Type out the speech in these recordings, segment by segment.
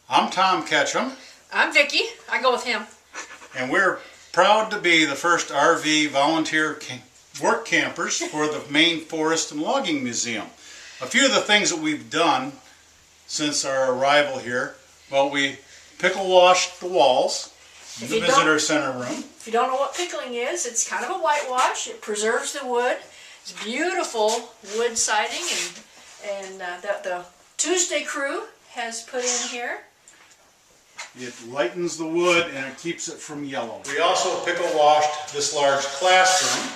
I'm Tom Ketchum. I'm Vicki. I go with him. And we're proud to be the first RV volunteer work campers for the Maine Forest and Logging Museum. A few of the things that we've done since our arrival here, well, we pickle washed the walls in the visitor center room. If you don't know what pickling is, it's kind of a whitewash. It preserves the wood. It's beautiful wood siding and that the Tuesday crew has put in here. It lightens the wood and it keeps it from yellow. We also pickle washed this large classroom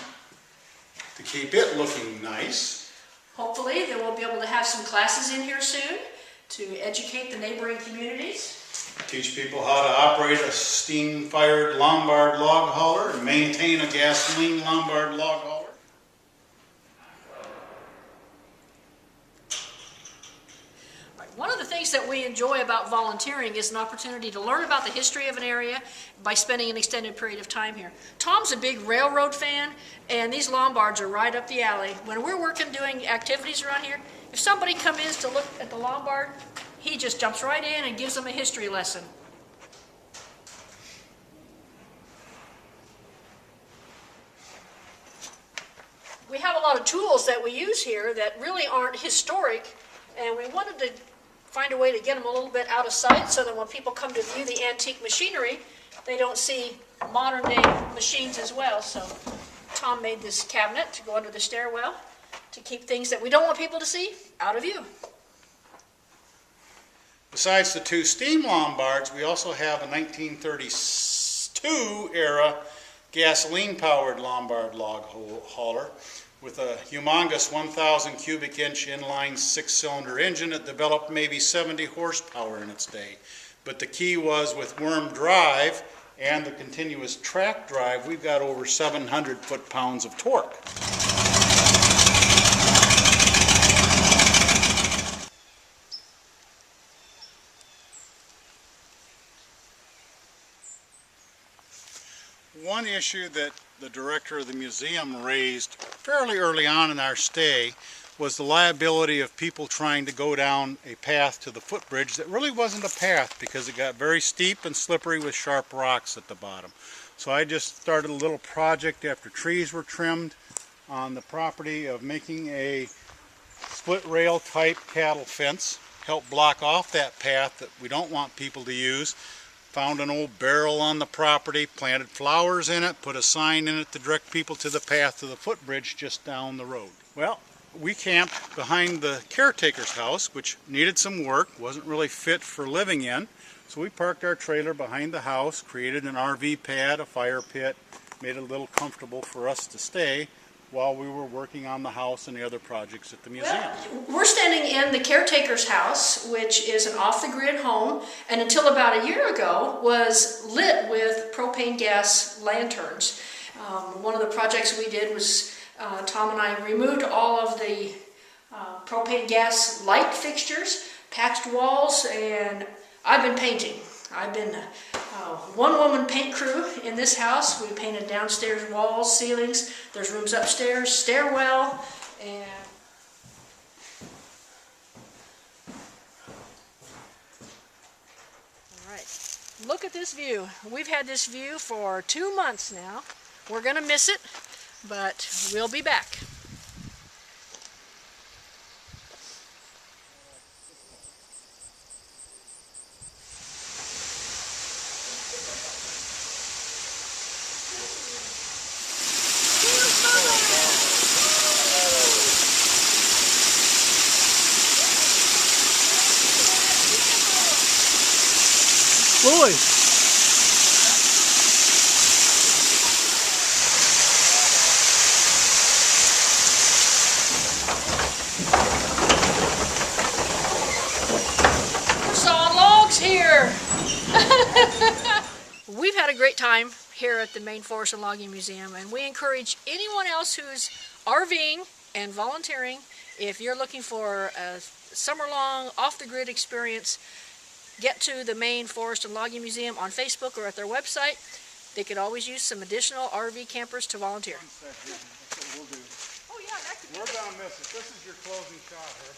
to keep it looking nice. Hopefully they will be able to have some classes in here soon to educate the neighboring communities. Teach people how to operate a steam-fired Lombard log hauler and maintain a gasoline Lombard log hauler. One of the things that we enjoy about volunteering is an opportunity to learn about the history of an area by spending an extended period of time here. Tom's a big railroad fan, and these Lombards are right up the alley. When we're working doing activities around here, if somebody comes in to look at the Lombard, he just jumps right in and gives them a history lesson. We have a lot of tools that we use here that really aren't historic, and we wanted to find a way to get them a little bit out of sight so that when people come to view the antique machinery, they don't see modern day machines as well. So Tom made this cabinet to go under the stairwell to keep things that we don't want people to see out of view. Besides the two steam Lombards, we also have a 1932 era gasoline powered Lombard log hauler with a humongous 1,000 cubic inch inline 6-cylinder engine that developed maybe 70 horsepower in its day. But the key was with worm drive and the continuous track drive, we've got over 700 foot-pounds of torque. One issue that the director of the museum raised fairly early on in our stay was the liability of people trying to go down a path to the footbridge that really wasn't a path because it got very steep and slippery with sharp rocks at the bottom. So I just started a little project after trees were trimmed on the property of making a split rail type cattle fence, help block off that path that we don't want people to use. Found an old barrel on the property, planted flowers in it, put a sign in it to direct people to the path to the footbridge just down the road. Well, we camped behind the caretaker's house, which needed some work, wasn't really fit for living in. So we parked our trailer behind the house, created an RV pad, a fire pit, made it a little comfortable for us to stay while we were working on the house and the other projects at the museum. Well, we're standing in the caretaker's house, which is an off-the-grid home, and until about a year ago was lit with propane gas lanterns. One of the projects we did was Tom and I removed all of the propane gas light fixtures, patched walls, and I've been painting. I've been one-woman paint crew in this house. We painted downstairs walls, ceilings. There's rooms upstairs, stairwell, and all right. Look at this view. We've had this view for 2 months now. We're going to miss it, but we'll be back. Boy. We're sawing logs here. We've had a great time here at the Maine Forest and Logging Museum, and we encourage anyone else who's RVing and volunteering, if you're looking for a summer-long, off-the-grid experience, get to the Maine Forest and Logging Museum on Facebook or at their website. They could always use some additional RV campers to volunteer. That's what we'll do. Oh yeah, that could be. We're gonna miss it. This is your closing shot here.